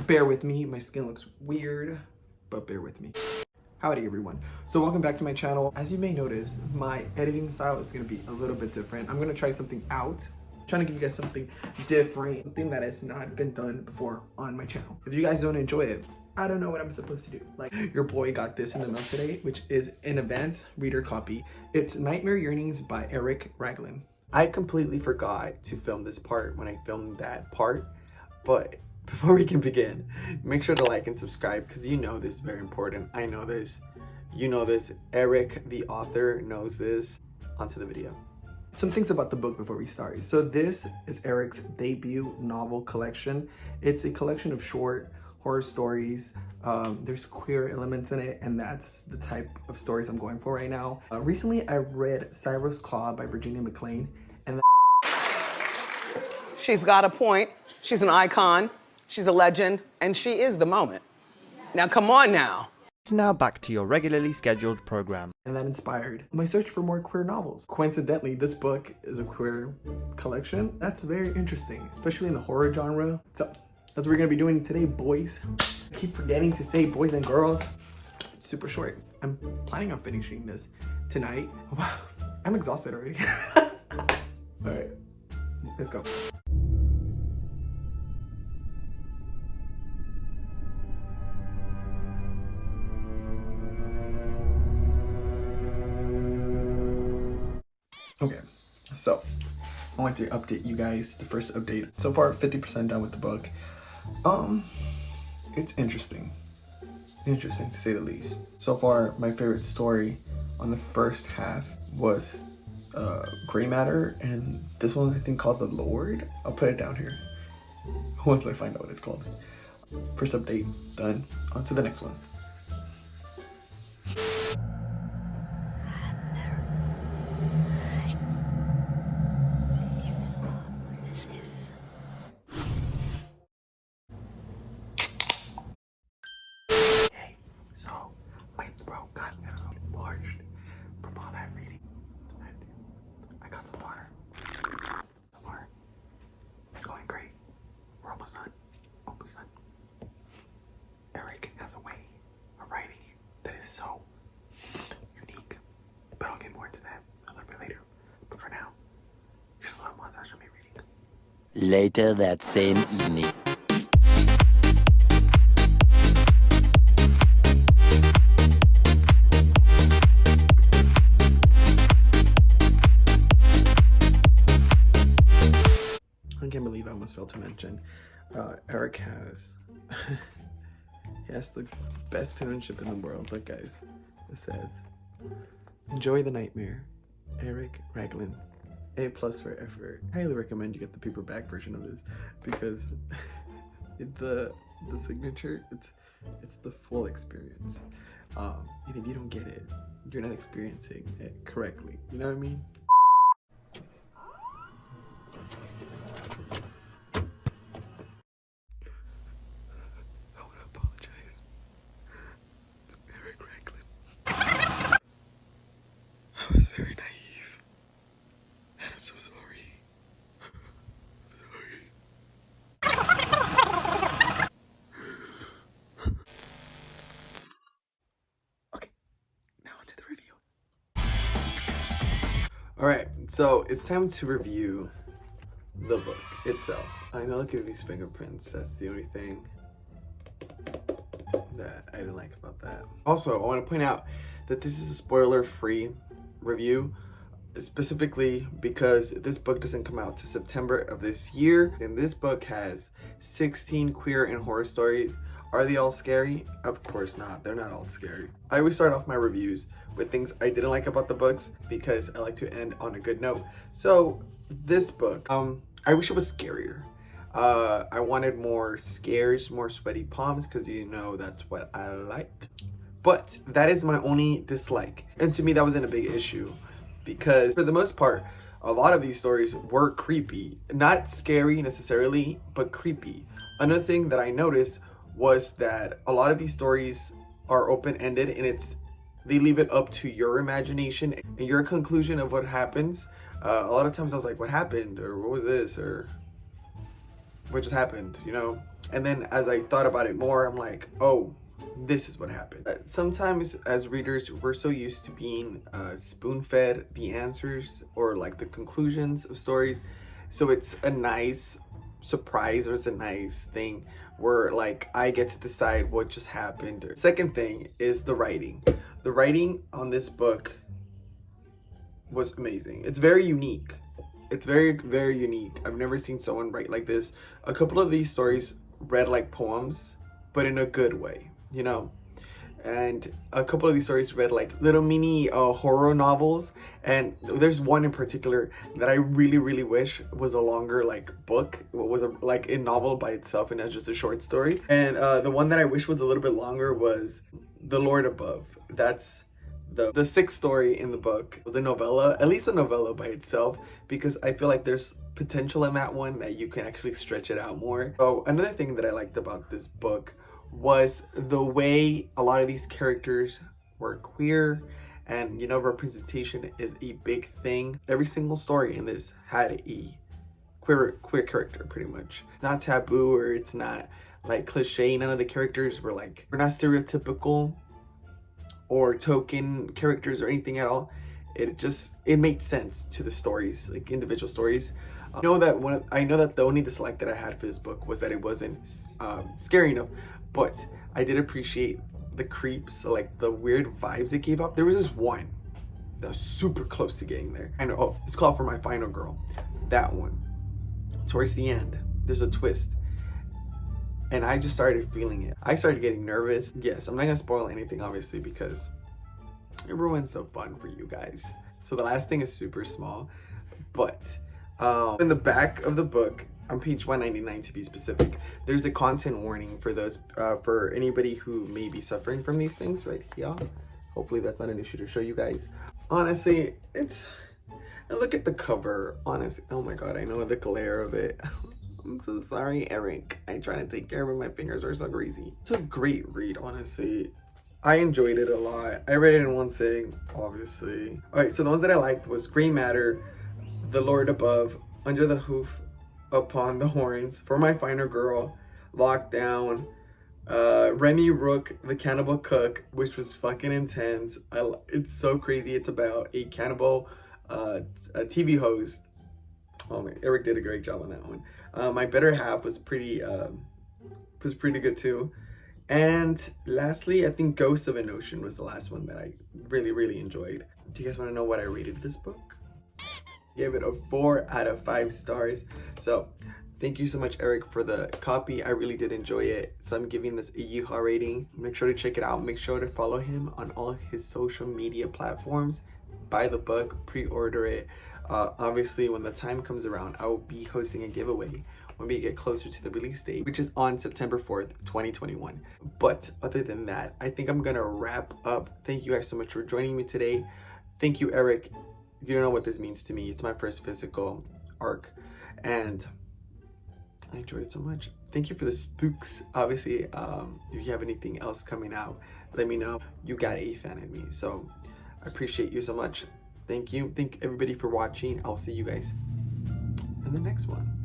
Bear with me, my skin looks weird, but bear with me. Howdy everyone. So welcome back to my channel. As you may notice, my editing style is gonna be a little bit different. I'm gonna try something out. I'm trying to give you guys something different, something that has not been done before on my channel. If you guys don't enjoy it, I don't know what I'm supposed to do. Like, your boy got this in the mail today, which is an advanced reader copy. It's Nightmare Yearnings by Raglin. I completely forgot to film this part when I filmed that part, but before we can begin, make sure to like and subscribe because you know this is very important. I know this, you know this, Eric, the author, knows this. Onto the video. Some things about the book before we start. So this is Eric's debut novel collection. It's a collection of short horror stories. There's queer elements in it, and that's the type of stories I'm going for right now. Recently, I read Sairō's Claw by Virginia McClain, and she's got a point. She's an icon. She's a legend, and she is the moment. Now, come on now. Now back to your regularly scheduled program. And that inspired my search for more queer novels. Coincidentally, this book is a queer collection. That's very interesting, especially in the horror genre. So that's what we're gonna be doing today, boys. I keep forgetting to say boys and girls. It's super short. I'm planning on finishing this tonight. Wow, I'm exhausted already. All right, let's go. Okay, so I want to update you guys, the first update. So far, 50% done with the book. It's interesting to say the least. So far, my favorite story on the first half was Gray Matter, and this one I think called The Lord. I'll put it down here once I find out what it's called. First update done. On to the next one. My throat got parched from all that reading. I got some water. Some water. It's going great. We're almost done. Almost done. Eric has a way of writing that is so unique. But I'll get more into that a little bit later. But for now, here's a little montage of me reading. Later that same evening. I can't believe I almost failed to mention Eric has he has the best penmanship in the world. Look guys, it says, enjoy the nightmare, Eric Raglin, A+ for effort. I highly recommend you get the paperback version of this because the signature, it's the full experience. And if you don't get it, you're not experiencing it correctly, you know what I mean? I was very naive, and I'm so sorry. Okay, now onto the review. Alright, so it's time to review the book itself. I know, look at these fingerprints, that's the only thing that I didn't like about that. Also, I want to point out that this is a spoiler-free review, specifically because this book doesn't come out to September of this year, and this book has 16 queer and horror stories. Are they all scary? Of course not. They're not all scary. I always start off my reviews with things I didn't like about the books because I like to end on a good note. So this book, I wish it was scarier. I wanted more scares, more sweaty palms, because you know that's what I like. But that is my only dislike. And to me, that wasn't a big issue because for the most part, a lot of these stories were creepy. Not scary necessarily, but creepy. Another thing that I noticed was that a lot of these stories are open-ended, and they leave it up to your imagination and your conclusion of what happens. A lot of times I was like, what happened? Or what was this? Or what just happened, you know? And then as I thought about it more, I'm like, oh, this is what happened. Sometimes as readers, we're so used to being spoon-fed the answers or like the conclusions of stories. So it's a nice surprise, or it's a nice thing where like I get to decide what just happened. Second thing is the writing. The writing on this book was amazing. It's very unique. It's very, very unique. I've never seen someone write like this. A couple of these stories read like poems, but in a good way, you know? And a couple of these stories read like little mini horror novels. And there's one in particular that I really, really wish was a longer like book. It was like a novel by itself and as just a short story. And the one that I wish was a little bit longer was The Lord Above. That's the sixth story in the book. It was a novella, at least a novella by itself, because I feel like there's potential in that one that you can actually stretch it out more. So another thing that I liked about this book was the way a lot of these characters were queer, and you know, representation is a big thing. Every single story in this had a queer character, pretty much. It's not taboo, or it's not like cliche. None of the characters were not stereotypical or token characters or anything at all. It made sense to the stories, like individual stories. I know that the only dislike that I had for this book was that it wasn't scary enough, but I did appreciate the creeps, like the weird vibes it gave off. There was this one that was super close to getting there. I know, oh, it's called For My Final Girl. That one, towards the end, there's a twist. And I just started feeling it. I started getting nervous. Yes, I'm not gonna spoil anything, obviously, because it ruins the fun for you guys. So the last thing is super small, but in the back of the book, on page 199 to be specific, there's a content warning for those, for anybody who may be suffering from these things right here. Hopefully that's not an issue to show you guys. Honestly, and look at the cover, honestly. Oh my God, I know the glare of it. I'm so sorry, Eric. I try to take care of it. My fingers are so greasy. It's a great read, honestly. I enjoyed it a lot. I read it in one sitting, obviously. All right, so the ones that I liked was Gray Matter, The Lord Above, Under the Hoof, Upon the Horns, For My Final Girl, Lockdown, Remy Rook, The Cannibal Cook, which was fucking intense. It's so crazy. It's about a cannibal a TV host. Oh man, Eric did a great job on that one. My Better Half was pretty good too. And lastly, I think Ghost of an Ocean was the last one that I really, really enjoyed. Do you guys want to know what I rated this book? Gave it a 4 out of 5 stars. So thank you so much, Eric, for the copy. I really did enjoy it. So I'm giving this a yeehaw rating. Make sure to check it out. Make sure to follow him on all his social media platforms. Buy the book, pre-order it. Obviously, when the time comes around, I will be hosting a giveaway when we get closer to the release date, which is on September 4th, 2021. But other than that, I think I'm gonna wrap up. Thank you guys so much for joining me today. Thank you, Eric. You don't know what this means to me. It's my first physical arc, and I enjoyed it so much. Thank you for the spooks. Obviously, if you have anything else coming out, let me know. You got a fan in me, so I appreciate you so much. Thank you. Thank everybody for watching. I'll see you guys in the next one.